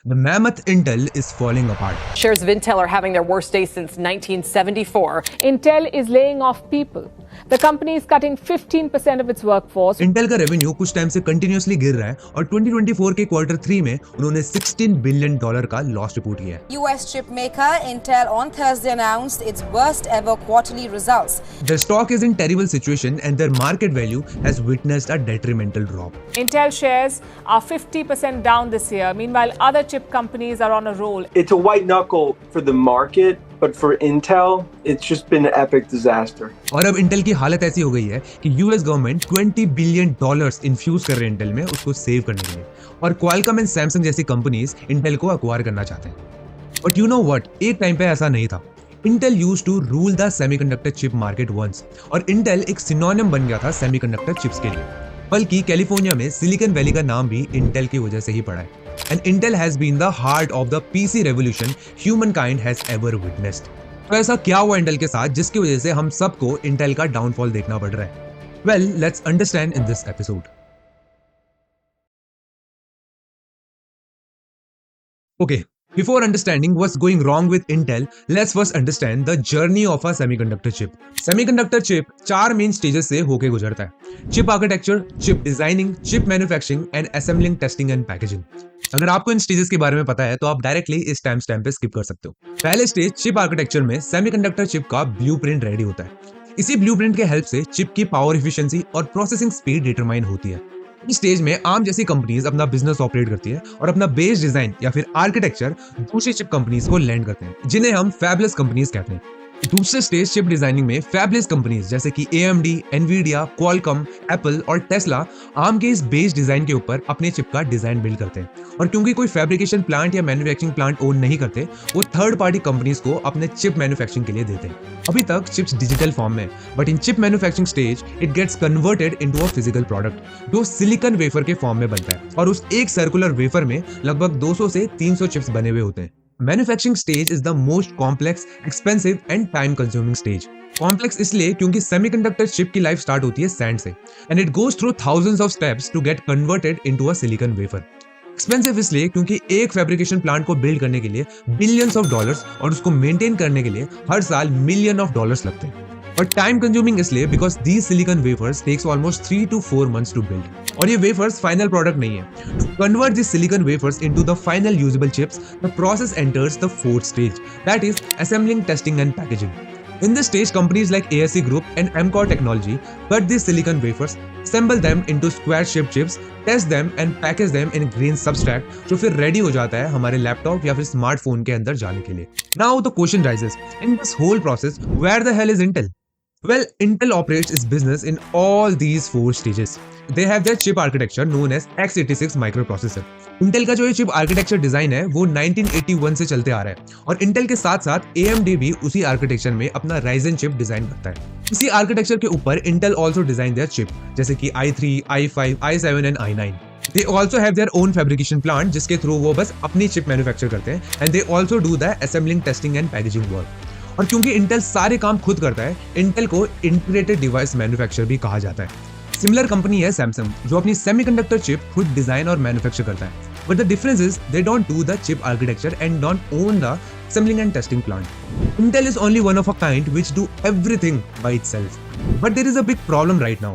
The mammoth Intel is falling apart. Shares of Intel are having their worst day since 1974. Intel is laying off people. The company is cutting 15% of its workforce. Intel का revenue कुछ time से continuously गिर रहा है और 2024 के quarter 3 में उन्होंने $16 बिलियन का लॉस रिपोर्ट किया है। US chip maker Intel on Thursday announced its worst ever quarterly results. Their stock is in terrible situation and their market value has witnessed a detrimental drop. Intel shares are 50% down this year. Meanwhile, other chip companies are on a roll. It's a white knuckle for the market, but for Intel, it's just been an epic disaster. और अब Intel की हालत ऐसी हो गई है कि US government $20 billion infuse कर रहे हैं इंटेल में उसको सेव करने के लिए, और क्वालकॉम एंड सैमसंग जैसी कंपनीज इंटेल को अक्वायर करना चाहते हैं। बट यू नो व्हाट, एक टाइम पे ऐसा नहीं था। Intel used to rule the semiconductor chip market once, और इंटेल एक सिनोनिम बन गया था सेमीकंडक्टर चिप्स के लिए। बल्कि कैलिफोर्निया में सिलिकॉन वैली का नाम भी इंटेल की वजह से ही पड़ा है। And Intel has been the heart of the PC revolution humankind has ever witnessed. तो ऐसा क्या हुआ इंटेल के साथ जिसकी वजह से हम सबको इंटेल का डाउनफॉल देखना पड़ रहा है? Well, let's understand in this episode. Okay, before understanding what's going wrong with Intel, let's first understand the journey of a semiconductor chip. Semiconductor chip 4 main stages से होके गुजरता है: chip architecture, chip designing, chip manufacturing and assembling, testing and packaging. अगर आपको इन stages के बारे में पता है तो आप डायरेक्टली इस टाइम स्टैम्प पे स्किप कर सकते हो। पहले स्टेज चिप आर्किटेक्चर में सेमीकंडक्टर चिप का ब्लूप्रिंट रेडी होता है। इसी ब्लूप्रिंट के हेल्प से चिप की पावर एफिशिएंसी और प्रोसेसिंग स्पीड डिटरमाइन होती है। इस स्टेज में आर्म जैसी कंपनीज अपना बिजनेस ऑपरेट करती है और अपना बेस डिजाइन या फिर आर्किटेक्चर दूसरी चिप कंपनीज को लैंड करते हैं, जिन्हें हम फैबलेस कंपनीज कहते हैं। दूसरे स्टेज चिप डिजाइनिंग में फैबलेस कंपनीज जैसे कि AMD, एनवीडिया, क्वालकॉम, एप्पल और टेस्ला आर्म के इस बेस डिजाइन के ऊपर अपने चिप का डिजाइन बिल्ड करते हैं। और क्योंकि कोई फैब्रिकेशन प्लांट या मैन्युफैक्चरिंग प्लांट ओन नहीं करते, वो थर्ड पार्टी कंपनीज को अपने चिप मैन्युफैक्चरिंग के लिए देते हैं। अभी तक चिप्स डिजिटल फॉर्म में, but in chip manufacturing stage it gets converted into a physical product जो सिलिकॉन वेफर के फॉर्म में बनता है, और उस एक सर्कुलर वेफर में लगभग 200 से 300 चिप्स बने हुए होते हैं। Manufacturing stage is the most complex, expensive and time consuming stage. Complex इसलिए क्योंकि सेमीकंडक्टर चिप की लाइफ स्टार्ट होती है सैंड से, and it goes through thousands of steps to get converted into a silicon wafer. Expensive इसलिए क्योंकि एक fabrication plant को बिल्ड करने के लिए बिलियंस ऑफ डॉलर्स और उसको मेंटेन करने के लिए हर साल मिलियन ऑफ डॉलर्स लगते हैं। और टाइम कंज्यूमिंग इसलिए because these silicon wafers takes almost 3 to 4 months to build. और ये वेफर्स फाइनल प्रोडक्ट नहीं है। To convert this silicon wafers into the final usable chips, the process enters the fourth stage, that is assembling, testing and packaging. In this stage, companies like ASE Group and Amkor Technology cut these silicon wafers, assemble them into square-shaped chips, test them and package them in green substrate, जो फिर ready हो जाता है हमारे laptop या फिर smartphone के अंदर जाने के लिए। Now the question rises, in this whole process, where the hell is Intel? Well, Intel operates its business in all these 4 stages. They have their chip architecture known as x86 microprocessor. Intel का जो ये chip architecture design है वो 1981 से चलते आ रहा है, और Intel के साथ साथ AMD भी उसी आर्किटेक्चर में अपना Ryzen चिप डिजाइन करता है। इसी आर्किटेक्चर के ऊपर Intel also design their chip जैसे कि i3, i5, i7 and i9. They also have their own fabrication plant जिसके थ्रू वो बस अपनी चिप मैन्युफैक्चर करते हैं, and they also do the assembling, testing and packaging work. और क्योंकि इंटेल सारे काम खुद करता है, इंटेल को इंटीग्रेटेड डिवाइस मैन्युफैक्चरर भी कहा जाता है। सिमिलर कंपनी है सैमसंग, जो अपनी सेमीकंडक्टर चिप खुद डिजाइन और मैन्युफैक्चर करता है, but the difference is they don't do the chip architecture and don't own the assembling and testing plant. Intel is only one of a kind which do everything by itself. But there is a big problem right now.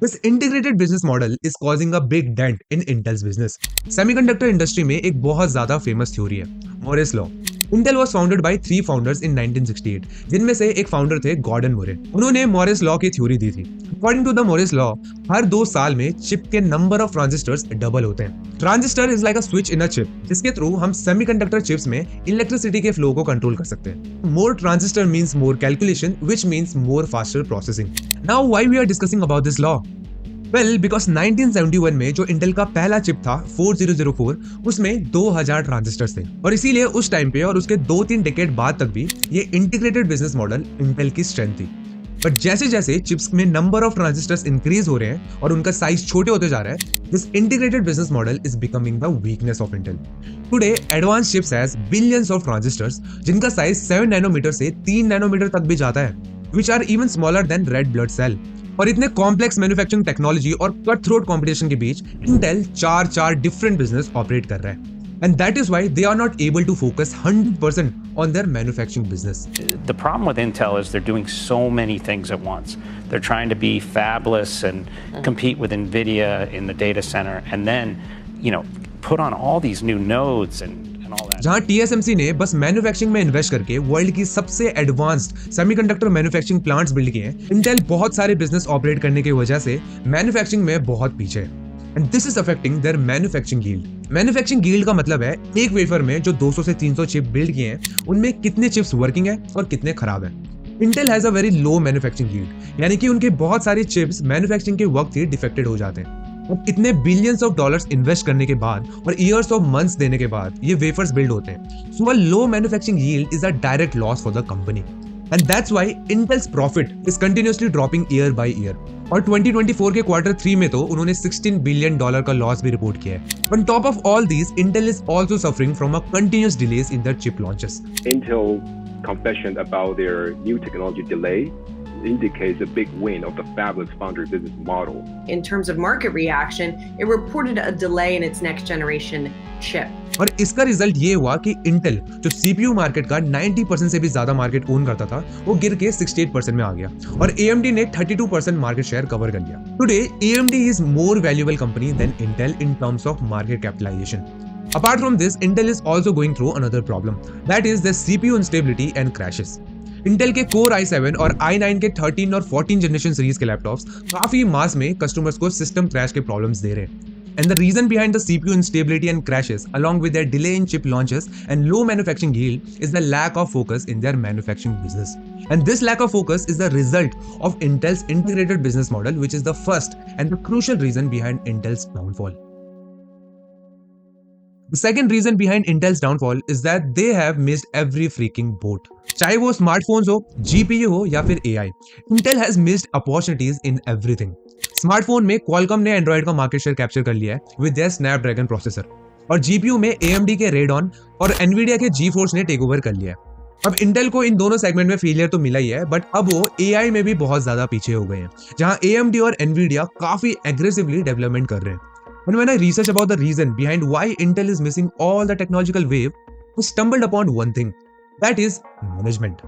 This integrated business model is causing a big dent in Intel's business. Semiconductor industry में एक बहुत ज्यादा famous theory है, Moore's Law. Intel was founded by 3 founders in 1968, जिनमें से एक founder थे Gordon Moore. उन्होंने मॉरिस लॉ की थ्योरी दी थी। According to the Moore's law, हर 2 साल में चिप के नंबर ऑफ ट्रांजिस्टर्स डबल होते हैं। Transistor is like a switch in a chip, जिसके थ्रू हम सेमीकंडक्टर चिप्स में इलेक्ट्रिसिटी के फ्लो को कंट्रोल कर सकते हैं। More transistor means more calculation, which means more faster processing. Now why we are discussing about this law? Well, because 1971 में जो इंटेल का पहला चिप था 4004, उसमें 2000 ट्रांजिस्टर्स थे, और इसीलिए उस टाइम पे और उसके 2-3 डेकेड बाद तक भी ये इंटीग्रेटेड बिजनेस मॉडल इंटेल की स्ट्रेंथ थी। बट जैसे जैसे चिप्स में नंबर ऑफ ट्रांजिस्टर्स इंक्रीज हो रहे हैं और उनका साइज छोटे होते जा रहा है, this integrated business model is becoming the weakness of Intel. Today advance chips has billions of transistors जिनका साइज 7 नैनोमीटर से 3 नैनोमीटर तक भी जाता है, which are even smaller than red blood cell. और इतने कॉम्प्लेक्स मैन्युफैक्चरिंग टेक्नोलॉजी और cut throat competition के बीच इंटेल 4 डिफरेंट बिजनेस ऑपरेट कर रहा है। And that is why they are not able to focus 100% on their manufacturing business. The problem with Intel is they're doing so many things at once. They're trying to be fabless and compete with NVIDIA in the data center, and then, put on all these new nodes and all that. जहां TSMC ने बस manufacturing में invest करके world की सबसे advanced semiconductor manufacturing plants build किए हैं, Intel बहुत सारे बिजनेस ऑपरेट करने की वजह से मैन्युफैक्चरिंग में बहुत पीछे है। And this is affecting there manufacturing yield. Manufacturing yield का मतलब है एक वेफर में जो 200 से 300 चिप बिल्ड किए हैं उनमें कितने चिप्स वर्किंग है और कितने खराब है। Intel has a very low manufacturing yield, यानी कि उनके बहुत सारे चिप्स मैन्युफैक्चरिंग के वक्त ही डिफेक्टेड हो जाते हैं। अब इतने बिलियंस ऑफ डॉलर्स इन्वेस्ट करने के बाद और ईयर्स ऑफ मंथ्स देने के बाद ये वेफर्स बिल्ड होते हैं। So a low manufacturing yield is a direct loss for the company, and that's why Intel's profit is continuously dropping year by year. और 2024 के क्वार्टर 3 में तो उन्होंने $16 बिलियन का लॉस भी रिपोर्ट किया है। On top of all this, Intel is also suffering from a continuous delays in their chip launches. Intel confession about their new technology delay indicates a big win of the fabless foundry business model. In terms of market reaction, it reported a delay in its next generation chip. और इसका result ये हुआ कि Intel जो CPU market का 90% से भी ज्यादा मार्केट ओन करता था वो गिर के 68% में आ गया और AMD ने 32% मार्केट शेयर कवर कर लिया। Today AMD is more valuable company than Intel in terms of market capitalization. Apart from this, Intel is also going through another problem, that is the CPU instability and crashes. Intel के Core i7 और i9 के 13 और 14 generation series के laptops काफी मास में customers को system crash के problems they रहे हैं। And the reason behind the CPU instability and crashes, along with their delay in chip launches and low manufacturing yield, is the lack of focus in their manufacturing business. And this lack of focus is the result of Intel's integrated business model, which is the first and the crucial reason behind Intel's downfall. The second reason behind Intel's downfall is that they have missed every freaking boat. चाहे वो smartphones हो, GPU हो या फिर AI, Intel has missed opportunities in everything. Smartphone में Qualcomm ने Android का market share capture कर लिया है with their Snapdragon प्रोसेसर, और GPU में AMD के Radeon और Nvidia के GeForce ने टेक ओवर कर लिया है। अब Intel को इन दोनों सेगमेंट में फेलियर तो मिला ही है, बट अब वो AI में भी बहुत ज्यादा पीछे हो गए हैं, जहां AMD और Nvidia काफी एग्रेसिवली डेवलपमेंट कर रहे हैं। And when I researched about the reason behind why Intel is missing all the technological wave, I stumbled upon one thing, that is management.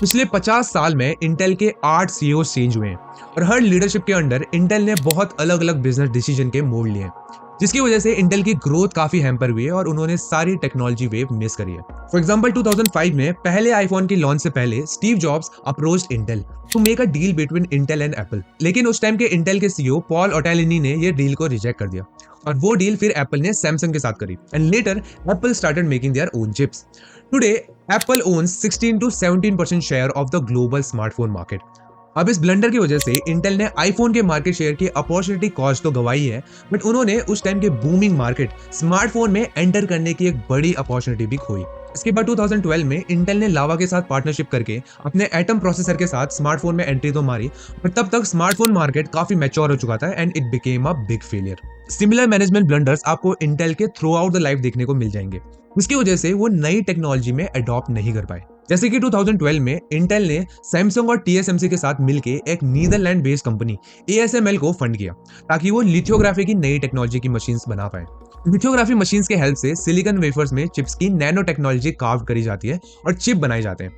पिछले 50 साल में Intel के 8 CEOs चेंज हुए हैं और हर लीडरशिप के अंडर Intel ने बहुत अलग अलग बिजनेस डिसीजन के मोड़ लिए हैं, जिसकी वजह से इंटेल की ग्रोथ काफी हैम्पर हुई है और उन्होंने सारी टेक्नोलॉजी वेव मिस करी है। फॉर एग्जांपल 2005 में पहले आईफोन की लॉन्च से पहले Steve Jobs approached Intel to make a deal between Intel and Apple, लेकिन उस टाइम के इंटेल के सीईओ पॉल ओटेलिनी ने ये डील को रिजेक्ट कर दिया और वो डील फिर एप्पल ने सैमसंग के साथ करी, and later Apple started making their own chips. Today Apple owns 16 to 17% share of the global smartphone market. अब इस ब्लंडर की वजह से इंटेल ने आईफोन के मार्केट शेयर की अपॉर्चुनिटी कॉस्ट तो गवाई है, बट उन्होंने उस टाइम के बूमिंग मार्केट स्मार्टफोन में एंटर करने की एक बड़ी अपॉर्चुनिटी भी खोई। इसके बाद 2012 में इंटेल ने लावा के साथ पार्टनरशिप करके अपने एटम प्रोसेसर के साथ स्मार्टफोन में एंट्री तो मारी, पर तब तक स्मार्टफोन मार्केट काफी मैच्योर हो चुका था and it became a big failure. Similar management blunders आपको इंटेल के थ्रू आउट द लाइफ देखने को मिल जाएंगे। उसकी वजह से वो नई टेक्नोलॉजी में अडॉप्ट नहीं कर पाए। जैसे कि 2012 में इंटेल ने सैमसंग और TSMC के साथ मिलकर एक नीदरलैंड बेस्ड कंपनी ASML को फंड किया ताकि वो लिथोग्राफी की नई टेक्नोलॉजी की मशीन्स बना पाए। लिथोग्राफी मशीन्स के हेल्प से सिलिकॉन वेफर्स में चिप्स की नैनो टेक्नोलॉजी कार्व करी जाती है और चिप बनाए जाते हैं।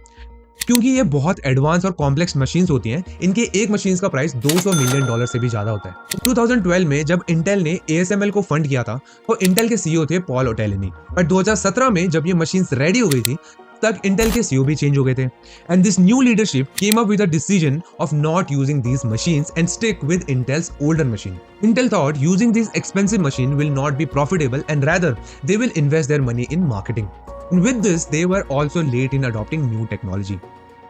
क्योंकि ये बहुत एडवांस और कॉम्प्लेक्स मशीन्स होती हैं, इनके एक मशीन्स का प्राइस $200 मिलियन से भी ज्यादा होता है। 2012 में जब इंटेल ने ASML को फंड किया था तो इंटेल के CEO थे पॉल ओटेलिनी, बट 2017 में जब ये मशीन्स रेडी हो गई थी तक इंटेल के CEO भी चेंज हो गए थे, and this new leadership came up with a decision of not using these machines and stick with Intel's older machine. Intel thought using this expensive machine will not be profitable and rather they will invest their money in marketing, and with this they were also late in adopting new technology.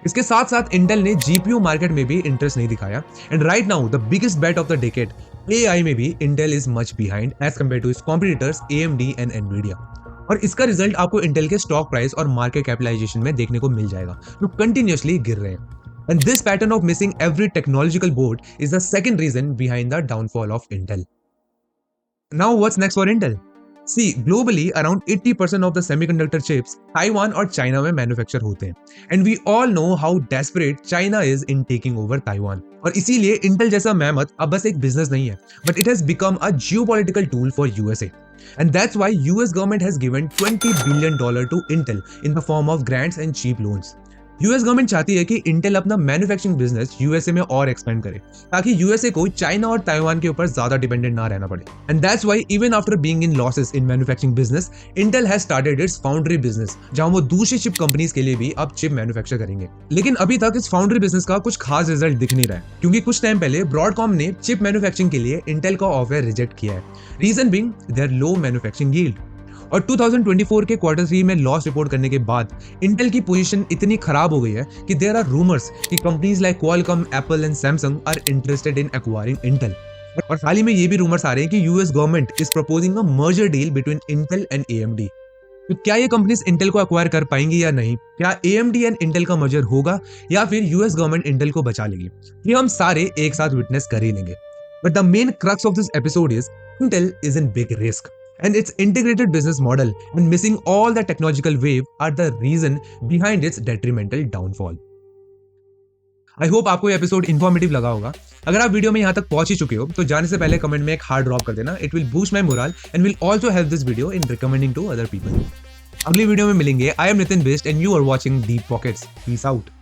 इसके साथ साथ Intel ने GPU market में भी interest नहीं दिखाया, and right now the biggest bet of the decade AI में भी Intel is much behind as compared to its competitors AMD and Nvidia। और इसका रिजल्ट आपको इंटेल के स्टॉक प्राइस और मार्केट कैपिटलाइजेशन में देखने को मिल जाएगा, जो कंटिन्यूअसली गिर रहे हैं। And this pattern of missing every technological board is the second reason behind the downfall of Intel. Now what's next for Intel? See, globally around 80% of the semiconductor chips Taiwan और China में manufacture होते हैं, and we all know how desperate China is in taking over Taiwan. और इसीलिए Intel जैसा mammoth अब बस एक बिजनेस नहीं है, but it has become a geopolitical tool for USA. And that's why US government has given $20 billion to Intel in the form of grants and cheap loans. US government चाहती है कि Intel अपना manufacturing business USA में और expand करे, ताकि USA को China और ताइवान के ऊपर ज्यादा डिपेंडेंट ना रहना पड़े. And that's why even after being in losses in manufacturing business, Intel has started it's foundry business, जहां वो दूसरी चिप कंपनीज के लिए भी अब चिप मैन्युफैक्चर करेंगे. लेकिन अभी तक इस फाउंड्री बिजनेस का कुछ खास रिजल्ट दिख नहीं रहा है, क्योंकि कुछ टाइम पहले ब्रॉडकॉम ने चिप मैन्युफैक्चरिंग के लिए इंटेल का ऑफर रिजेक्ट किया है. Reason being their low manufacturing yield. और 2024 के Q3 में लॉस रिपोर्ट करने के बाद इंटेल की पोजीशन इतनी खराब हो गई है कि देयर आर रूमर्स कि companies like Qualcomm, Apple and Samsung are interested in acquiring Intel. और हाल ही में ये भी रूमर्स आ रहे हैं कि US government is proposing a merger deal between Intel and AMD. तो क्या ये कंपनीज इंटेल को एक्वायर कर पाएंगी या नहीं? क्या AMD एंड इंटेल का मर्जर होगा या फिर यूएस गवर्नमेंट इंटेल को बचा लेगी? ये हम सारे एक साथ विटनेस कर ही लेंगे. But the main crux of this episode is Intel is in big risk. And its integrated business model and missing all the technological wave are the reason behind its detrimental downfall. I hope आपको ये episode informative लगा होगा. अगर आप video में यहाँ तक पहुंच ही चुके हो तो जाने से पहले कमेंट में एक हार्ट ड्रॉप कर देना. It will boost my morale and will also help this video in recommending to other people. अगली वीडियो में मिलेंगे. I am Nitin Bist and you are watching Deep Pockets. Peace out.